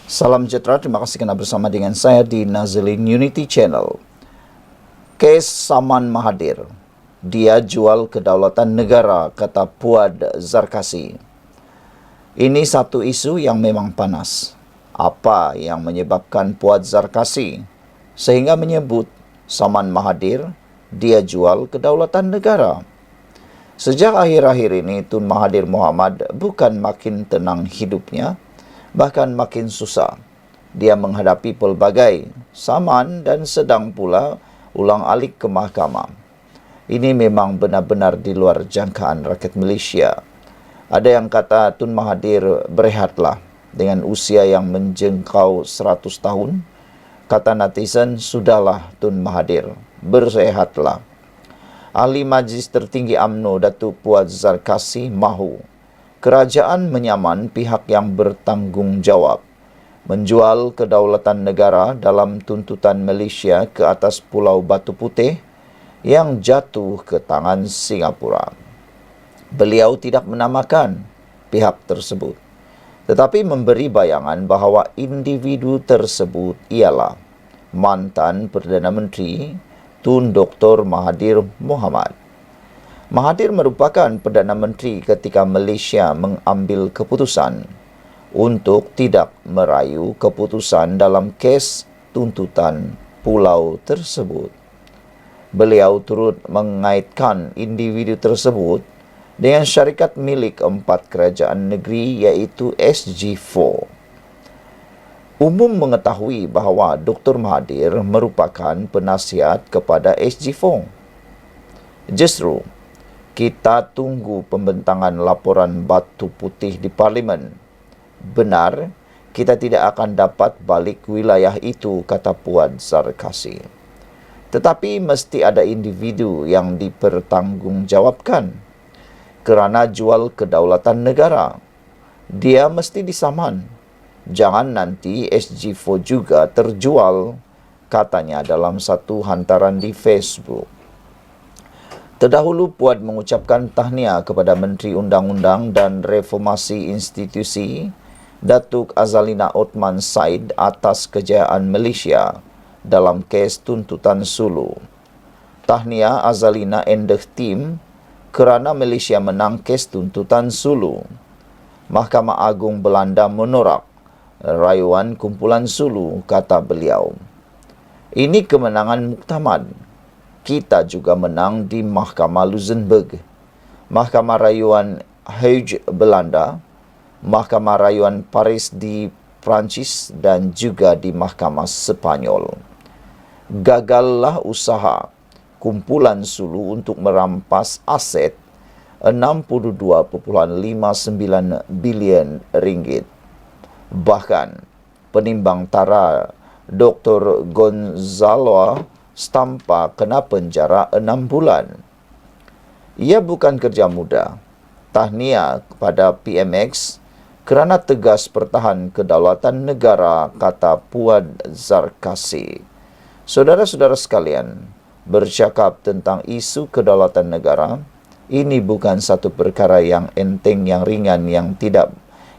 Salam sejahtera, terima kasih kerana bersama dengan saya di Nazilin Unity Channel. Kes Saman Mahathir, dia jual kedaulatan negara, kata Puad Zarkasi. Ini satu isu yang memang panas. Apa yang menyebabkan Puad Zarkasi sehingga menyebut Saman Mahathir, dia jual kedaulatan negara? Sejak akhir-akhir ini, Tun Mahathir Mohamad bukan makin tenang hidupnya, bahkan makin susah. Dia menghadapi pelbagai saman dan sedang pula ulang-alik ke mahkamah. Ini memang benar-benar di luar jangkaan rakyat Malaysia. Ada yang kata Tun Mahathir berehatlah dengan usia yang menjengkau 100 tahun. Kata netizen, sudahlah Tun Mahathir, berehatlah. Ahli Majlis Tertinggi UMNO Datuk Puad Zarkasi mahu kerajaan menyaman pihak yang bertanggungjawab menjual kedaulatan negara dalam tuntutan Malaysia ke atas Pulau Batu Putih yang jatuh ke tangan Singapura. Beliau tidak menamakan pihak tersebut, tetapi memberi bayangan bahawa individu tersebut ialah mantan Perdana Menteri Tun Dr. Mahathir Mohamad. Mahathir merupakan Perdana Menteri ketika Malaysia mengambil keputusan untuk tidak merayu keputusan dalam kes tuntutan pulau tersebut. Beliau turut mengaitkan individu tersebut dengan syarikat milik 4 kerajaan negeri iaitu SG4. Umum mengetahui bahawa Dr. Mahathir merupakan penasihat kepada SG4. Justru, kita tunggu pembentangan laporan Batu Putih di Parlimen. Benar, kita tidak akan dapat balik wilayah itu, kata Puad Zarkasi. Tetapi mesti ada individu yang dipertanggungjawabkan kerana jual kedaulatan negara. Dia mesti disaman. Jangan nanti SG4 juga terjual, katanya dalam satu hantaran di Facebook. Terdahulu, Puad mengucapkan tahniah kepada Menteri Undang-Undang dan Reformasi Institusi, Datuk Azalina Othman Said atas kejayaan Malaysia dalam kes tuntutan Sulu. Tahniah Azalina and the team kerana Malaysia menang kes tuntutan Sulu. Mahkamah Agung Belanda menolak rayuan kumpulan Sulu, kata beliau. Ini kemenangan muktamad. Kita juga menang di Mahkamah Luxembourg, Mahkamah Rayuan Hague Belanda, Mahkamah Rayuan Paris di Perancis dan juga di Mahkamah Sepanyol. Gagallah usaha kumpulan Sulu untuk merampas aset 62.59 bilion ringgit. Bahkan, penimbang tara Dr. Gonzalo Stampa kena penjara 6 bulan. Ia bukan kerja mudah. Tahniah kepada PMX kerana tegas pertahan kedaulatan negara, kata Puad Zarkasi. Saudara-saudara sekalian, bercakap tentang isu kedaulatan negara, ini bukan satu perkara yang enteng, yang ringan,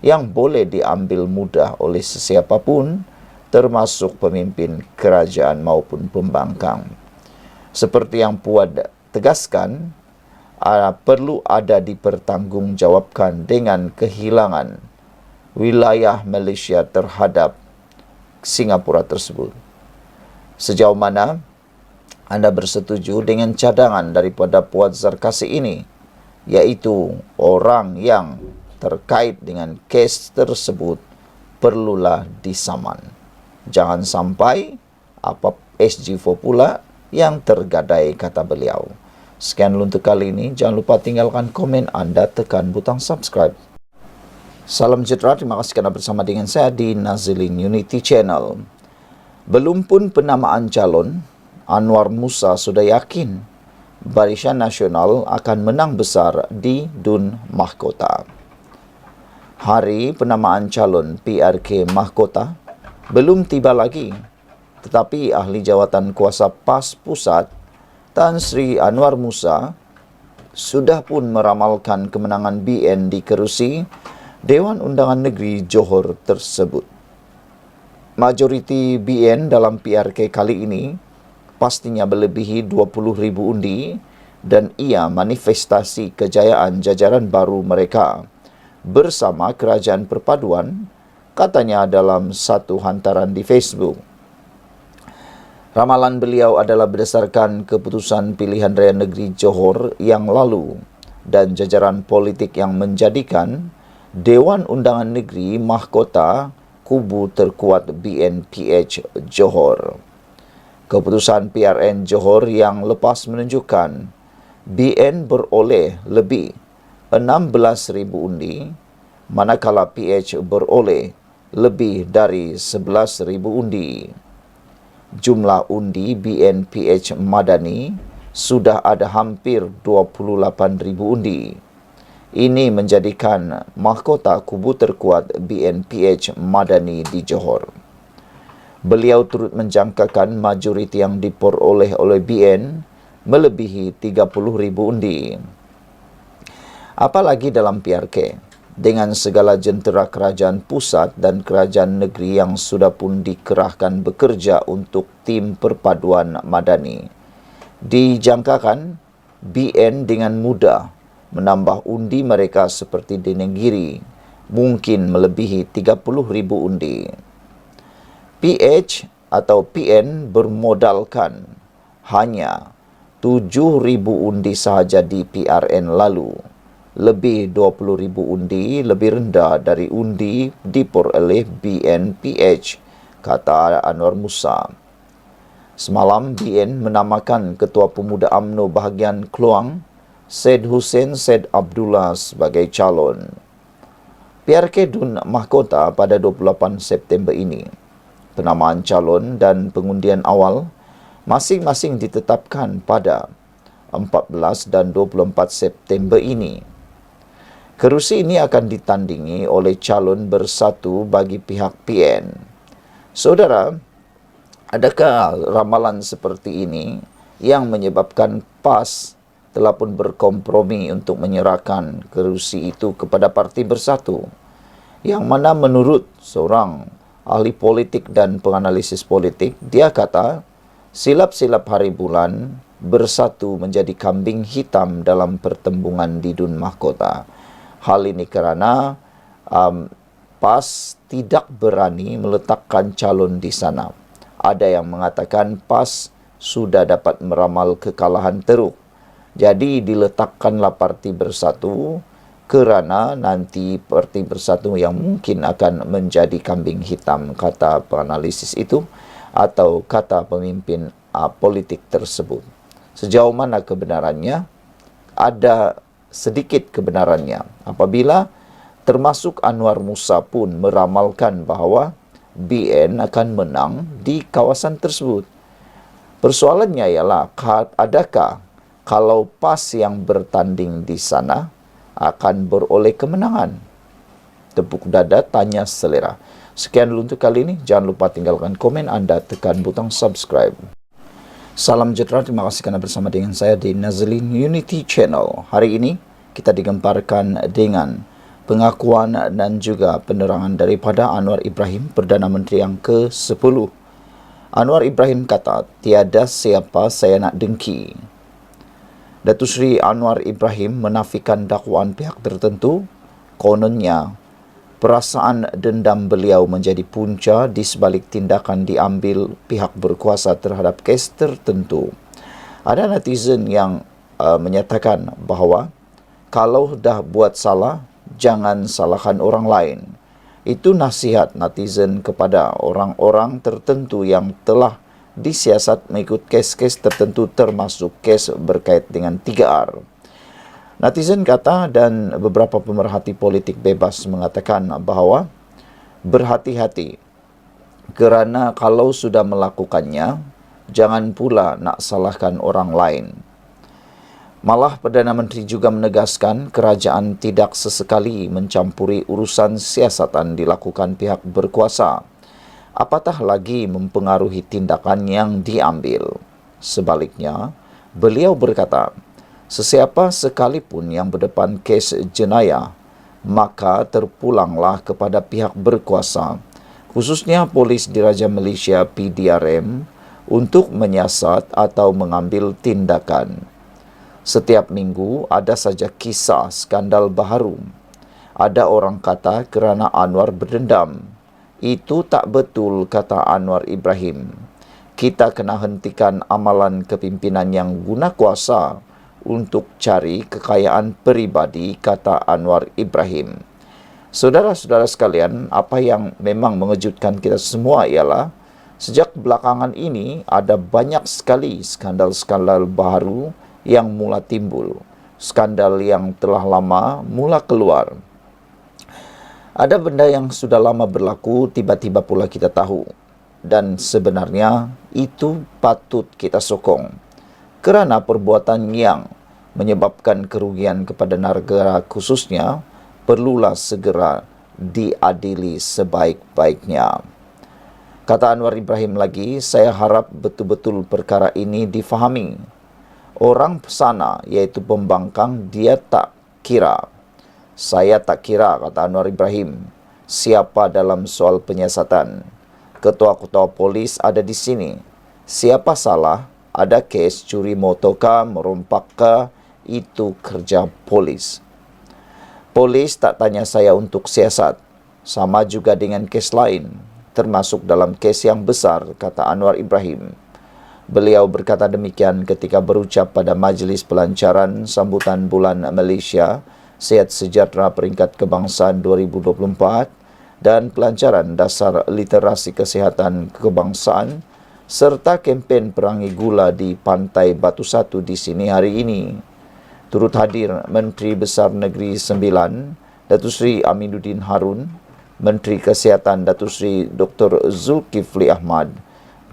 yang boleh diambil mudah oleh sesiapapun, termasuk pemimpin kerajaan maupun pembangkang. Seperti yang Puad tegaskan, perlu ada dipertanggungjawabkan dengan kehilangan wilayah Malaysia terhadap Singapura tersebut. Sejauh mana anda bersetuju dengan cadangan daripada Puad Zarkasi ini, iaitu orang yang terkait dengan kes tersebut perlulah disaman. Jangan sampai SG4 pula yang tergadai, kata beliau. Sekian untuk kali ini. Jangan lupa tinggalkan komen anda, tekan butang subscribe. Salam sejahtera, terima kasih kerana bersama dengan saya di Nazilin Unity Channel. Belum pun penamaan calon, Anwar Musa sudah yakin Barisan Nasional akan menang besar di Dun Mahkota. Hari penamaan calon PRK Mahkota belum tiba lagi, tetapi ahli jawatan kuasa PAS Pusat Tan Sri Anwar Musa sudah pun meramalkan kemenangan BN di kerusi Dewan Undangan Negeri Johor tersebut. Majoriti BN dalam PRK kali ini pastinya melebihi 20,000 undi dan ia manifestasi kejayaan jajaran baru mereka bersama Kerajaan Perpaduan, katanya dalam satu hantaran di Facebook. Ramalan beliau adalah berdasarkan keputusan pilihan raya negeri Johor yang lalu dan jajaran politik yang menjadikan Dewan Undangan Negeri Mahkota kubu terkuat BNPH Johor. Keputusan PRN Johor yang lepas menunjukkan BN beroleh lebih 16,000 undi, manakala PH beroleh lebih dari 11,000 undi. Jumlah undi BNPH Madani sudah ada hampir 28,000 undi. Ini menjadikan mahkota kubu terkuat BNPH Madani di Johor. Beliau turut menjangkakan majoriti yang diperoleh oleh BN melebihi 30,000 undi. Apalagi dalam PRK, dengan segala jentera kerajaan pusat dan kerajaan negeri yang sudah pun dikerahkan bekerja untuk tim perpaduan Madani, dijangkakan BN dengan mudah menambah undi mereka seperti di negeri, mungkin melebihi 30,000 undi. PH atau PN bermodalkan hanya 7,000 undi sahaja di PRN lalu. Lebih 20,000 undi lebih rendah dari undi diperoleh BNPH, kata Anwar Musa. Semalam BN menamakan Ketua Pemuda UMNO bahagian Keluang, Syed Hussein Syed Abdullah sebagai calon. PRK Dun Mahkota pada 28 September ini. Penamaan calon dan pengundian awal masing-masing ditetapkan pada 14 dan 24 September ini. Kerusi ini akan ditandingi oleh calon bersatu bagi pihak PN. Saudara, adakah ramalan seperti ini yang menyebabkan PAS telah pun berkompromi untuk menyerahkan kerusi itu kepada Parti Bersatu, yang mana menurut seorang ahli politik dan penganalisis politik, dia kata silap-silap hari bulan bersatu menjadi kambing hitam dalam pertembungan di Dun Mahkota. Hal ini kerana PAS tidak berani meletakkan calon di sana. Ada yang mengatakan PAS sudah dapat meramal kekalahan teruk. Jadi diletakkanlah Parti Bersatu kerana nanti Parti Bersatu yang mungkin akan menjadi kambing hitam, kata penganalisis itu atau kata pemimpin politik tersebut. Sejauh mana kebenarannya? Ada sedikit kebenarannya apabila termasuk Anwar Musa pun meramalkan bahawa BN akan menang di kawasan tersebut. Persoalannya ialah adakah kalau PAS yang bertanding di sana akan beroleh kemenangan? Tepuk dada, tanya selera. Sekian dulu untuk kali ini. Jangan lupa tinggalkan komen anda, tekan butang subscribe. Salam sejahtera, terima kasih kerana bersama dengan saya di Nazlin Unity Channel. Hari ini kita digemparkan dengan pengakuan dan juga penerangan daripada Anwar Ibrahim, Perdana Menteri yang ke-10. Anwar Ibrahim kata, tiada siapa saya nak dengki. Datuk Seri Anwar Ibrahim menafikan dakwaan pihak tertentu. Kononnya, perasaan dendam beliau menjadi punca di sebalik tindakan diambil pihak berkuasa terhadap kes tertentu. Ada netizen yang menyatakan bahawa kalau dah buat salah, jangan salahkan orang lain. Itu nasihat netizen kepada orang-orang tertentu yang telah disiasat mengikut kes-kes tertentu termasuk kes berkait dengan 3R. Netizen kata dan beberapa pemerhati politik bebas mengatakan bahawa berhati-hati kerana kalau sudah melakukannya, jangan pula nak salahkan orang lain. Malah Perdana Menteri juga menegaskan kerajaan tidak sesekali mencampuri urusan siasatan dilakukan pihak berkuasa, apatah lagi mempengaruhi tindakan yang diambil. Sebaliknya, beliau berkata, sesiapa sekalipun yang berdepan kes jenayah, maka terpulanglah kepada pihak berkuasa khususnya polis Diraja Malaysia PDRM, untuk menyiasat atau mengambil tindakan. Setiap minggu ada saja kisah skandal baharu. Ada orang kata kerana Anwar berdendam. Itu tak betul, kata Anwar Ibrahim. Kita kena hentikan amalan kepimpinan yang guna kuasa untuk cari kekayaan peribadi, kata Anwar Ibrahim. Saudara-saudara sekalian, apa yang memang mengejutkan kita semua ialah sejak belakangan ini ada banyak sekali skandal-skandal baru yang mula timbul. Skandal yang telah lama mula keluar. Ada benda yang sudah lama berlaku, tiba-tiba pula kita tahu. Dan sebenarnya itu patut kita sokong. Kerana perbuatan yang menyebabkan kerugian kepada negara khususnya perlulah segera diadili sebaik-baiknya. Kata Anwar Ibrahim lagi, saya harap betul-betul perkara ini difahami. Orang pesana, iaitu pembangkang, dia tak kira. Saya tak kira, kata Anwar Ibrahim, siapa dalam soal penyiasatan. Ketua-ketua polis ada di sini. Siapa salah, ada kes curi motorkah, merompakkah, itu kerja polis. Polis tak tanya saya untuk siasat. Sama juga dengan kes lain, termasuk dalam kes yang besar, kata Anwar Ibrahim. Beliau berkata demikian ketika berucap pada Majlis Pelancaran Sambutan Bulan Malaysia Sehat Sejahtera Peringkat Kebangsaan 2024 dan Pelancaran Dasar Literasi Kesihatan Kebangsaan serta kempen perangi gula di Pantai Batu Satu di sini hari ini. Turut hadir Menteri Besar Negeri Sembilan, Datuk Seri Aminuddin Harun, Menteri Kesihatan Datuk Seri Dr. Zulkifli Ahmad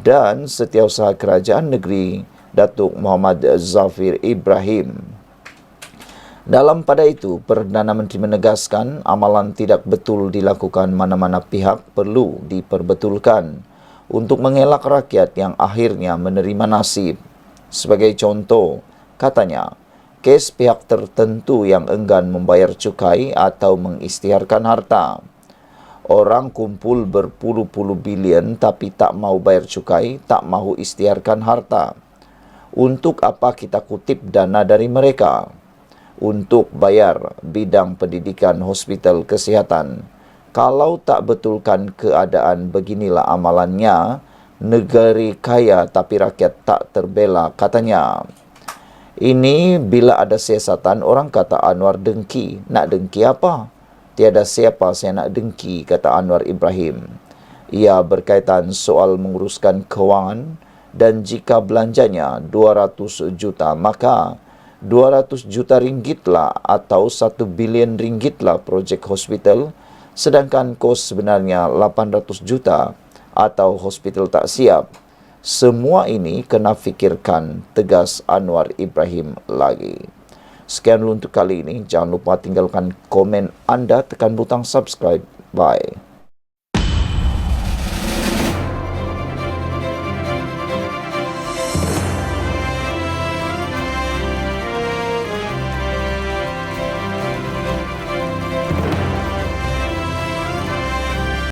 dan Setiausaha Kerajaan Negeri Datuk Muhammad Zafir Ibrahim. Dalam pada itu, Perdana Menteri menegaskan amalan tidak betul dilakukan mana-mana pihak perlu diperbetulkan untuk mengelak rakyat yang akhirnya menerima nasib. Sebagai contoh, katanya, kes pihak tertentu yang enggan membayar cukai atau mengisytiharkan harta. Orang kumpul berpuluh-puluh bilion tapi tak mau bayar cukai, tak mahu isytiharkan harta. Untuk apa kita kutip dana dari mereka? Untuk bayar bidang pendidikan hospital kesihatan. Kalau tak betulkan keadaan, beginilah amalannya. Negeri kaya tapi rakyat tak terbela, katanya. Ini bila ada siasatan, orang kata Anwar dengki. Nak dengki apa? Tiada siapa saya nak dengki, kata Anwar Ibrahim. Ia berkaitan soal menguruskan kewangan dan jika belanjanya 200 juta, maka 200 juta ringgitlah atau 1 bilion ringgitlah projek hospital, sedangkan kos sebenarnya 800 juta atau hospital tak siap. Semua ini kena fikirkan, tegas Anwar Ibrahim lagi. Sekian dulu untuk kali ini. Jangan lupa tinggalkan komen anda, tekan butang subscribe. Bye.